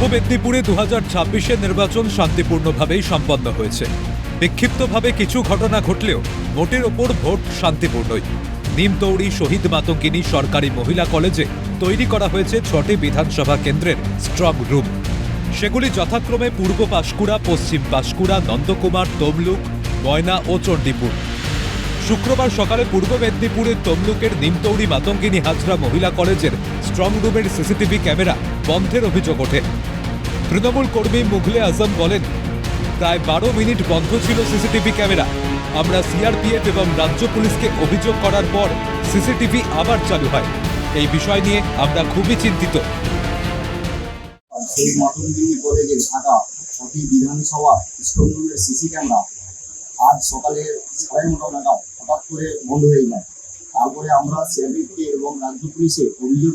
পূর্ব মেদিনীপুরে 2026-এর নির্বাচন শান্তিপূর্ণভাবেই সম্পন্ন হয়েছে। বিক্ষিপ্তভাবে কিছু ঘটনা ঘটলেও ভোটের ওপর ভোট শান্তিপূর্ণই। নিমতৌড়ি শহীদ মাতঙ্গিনী সরকারি মহিলা কলেজে তৈরি করা হয়েছে 6টি বিধানসভা কেন্দ্রের স্ট্রং রুম। সেগুলি যথাক্রমে পূর্ব পাঁশকুড়া, পশ্চিম পাঁশকুড়া, নন্দকুমার, তমলুক, ময়না ও চণ্ডীপুর। শুক্রবার সকালে পূর্ব মেদিনীপুরের তমলুকের নিমতৌড়ি মাতঙ্গিনী হাজরা মহিলা কলেজের স্ট্রং রুমের সিসিটিভি ক্যামেরা বন্ধের অভিযোগ ওঠে। তৃণমূল কর্মী মুঘলে আজম বলেন, প্রায় 12 মিনিট বন্ধ ছিল সিসিটিভি ক্যামেরা। আমরা সিআরপিএফ এবং রাজ্য পুলিশকে অভিযোগ করার পর সিসিটিভি আবার চালু হয়। এই বিষয় নিয়ে আমরা খুবই চিন্তিত। সেই মাতঙ্গিনী কলেজে থাকা 6টি বিধানসভা স্ট্রং রুমের সিসি ক্যামেরা আজ সকালে 9:30 নাগাদ হঠাৎ করে বন্ধ হয়ে যায়। তারপরে আমরা সিআরপিএফকে এবং রাজ্য পুলিশে অভিযোগ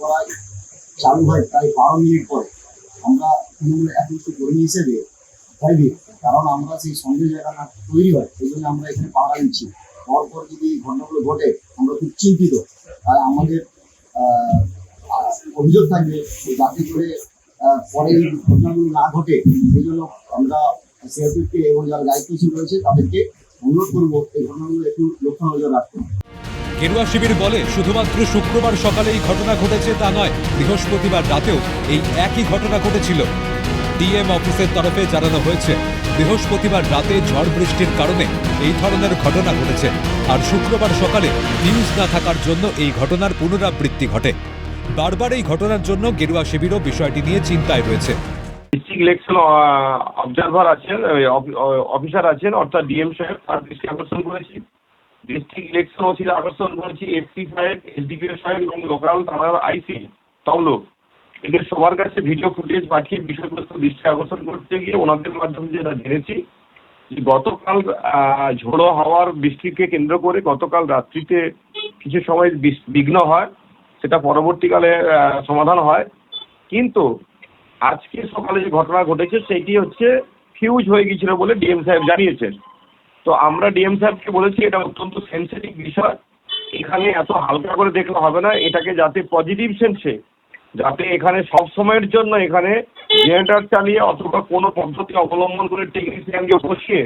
করায় চালু হয় প্রায় 12 মিনিট পরে। আমরা তৃণমূল একমাত্র কর্মী হিসেবে ভয়ভীত, কারণ আমরা সেই সন্দেহ জায়গা তৈরি হয়, সেই জন্য আমরা এখানে পাহারা দিচ্ছি। পরপর যদি ঘটনাগুলো ঘটে আমরা খুব চিন্তিত। তাই আমাদের অভিযোগ থাকবে যাতে করে পরে এই ঘটনাগুলো না ঘটে, সেই জন্য আমরা সিআরপিএফকে এবং যারা দায়িত্বশীল রয়েছে তাদেরকে অনুরোধ করবো এই ঘটনাগুলো একটু লক্ষ্য নজর রাখতে। গেরুয়া শিবির বলে, শুধুমাত্র শুক্রবার সকালে এই ঘটনা ঘটেছে তা নয়, বৃহস্পতিবার রাতেও এই একই ঘটনা ঘটেছিল। ডিএম অফিসের তরফে জানানো হয়েছে, বৃহস্পতিবার রাতে ঝড় বৃষ্টির কারণে এই ধরনের ঘটনা ঘটেছে, আর শুক্রবার সকালে নিউজ না থাকার জন্য এই ঘটনার পুনরাবৃত্তি ঘটে। বারবার এই ঘটনার জন্য গেরুয়া শিবিরও বিষয়টি নিয়ে চিন্তায় রয়েছে। ডিস্ট্রিক্ট ইলেকশন অবজারভার আছেন, অফিসার আছেন, অর্থাৎ ডিএম সাহেব, তার দৃষ্টি আকর্ষণ করেছি। ডিস্ট্রিক্ট ইলেকশন অফিসার আকর্ষণ করেছি এসপি সাহেব, এসডিপিও সাহেব এবং লোকাল থানার আইসি তমলুক, এদের সবার কাছে ভিডিও ফুটেজ পাঠিয়ে বিষয়বস্তু দৃষ্টি আকর্ষণ করতে গিয়ে ওনাদের মাধ্যমে যেটা জেনেছি, গতকাল ঝোড়ো হাওয়ার বৃষ্টিকে কেন্দ্র করে গতকাল রাত্রিতে কিছু সময় বিঘ্ন হয়, সেটা পরবর্তীকালে সমাধান হয়। কিন্তু আজকে সকালে যে ঘটনা ঘটেছে সেটি হচ্ছে ফিউজ হয়ে গিয়েছিল বলে ডিএম সাহেব জানিয়েছেন। তো আমরা ডিএম সাহেবকে বলেছি এটা অত্যন্ত সেন্সিটিভ বিষয়, এখানে এত হালকা করে দেখলে হবে না, এটাকে যাতে পজিটিভ সেন্সে, যাতে এখানে সব সময়ের জন্য এখানে জেনারেটর চালিয়ে অথবা কোনো পদ্ধতি অবলম্বন করে টেকনিশিয়ানকে বসিয়ে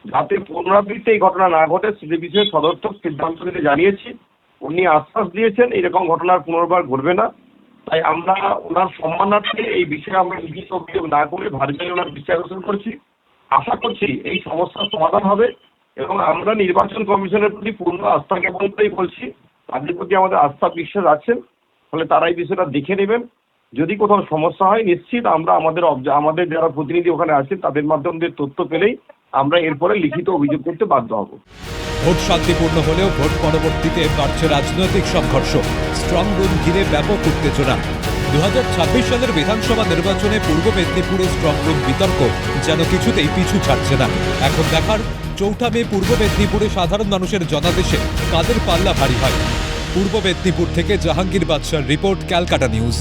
যাতে পুনরাবৃত্তি এই ঘটনা না ঘটে সে বিষয়ে সদর্থক সিদ্ধান্ত নিতে জানিয়েছি। উনি আশ্বাস দিয়েছেন এরকম ঘটনার পুনর্বার ঘটবে না। তাই আমরা ওনার সম্মানার্থে এই বিষয়ে আমরা লিখিত অভিযোগ না করে ভার্চুয়ালি ওনার দৃষ্টি আকর্ষণ করছি। আশা করছি এই সমস্যার সমাধান হবে এবং আমরা নির্বাচন কমিশনের প্রতি পূর্ণ আস্থা জ্ঞাপন করেই বলছি, তাদের প্রতি আমাদের আস্থা বিশ্বাস আছেন, ফলে তারা এই বিষয়টা দেখে নেবেন। যদি কোথাও সমস্যা হয় নিশ্চিত আমরা আমাদের যারা প্রতিনিধি ওখানে আছেন তাদের মাধ্যমে তথ্য পেলেই আমরা এরপরে লিখিত অভিযোগ করতে বাধ্য হব। ভোট শান্তিপূর্ণ হলেও ভোট পরবর্তীতে বাড়ছে রাজনৈতিক সংঘর্ষ, স্ট্রং রুম ঘিরে ব্যাপক উত্তেজনা। 2026 সালের বিধানসভা নির্বাচনে পূর্ব মেদিনীপুরে স্ট্রং রুম বিতর্ক যেন কিছুতেই পিছু ছাড়ছে না। এখন দেখার 4 মে পূর্ব মেদিনীপুরে সাধারণ মানুষের জনাদেশে কাদের পাল্লা ভারী হয়। পূর্ব মেদিনীপুর থেকে জাহাঙ্গীর বাদশার রিপোর্ট, ক্যালকাটা নিউজ।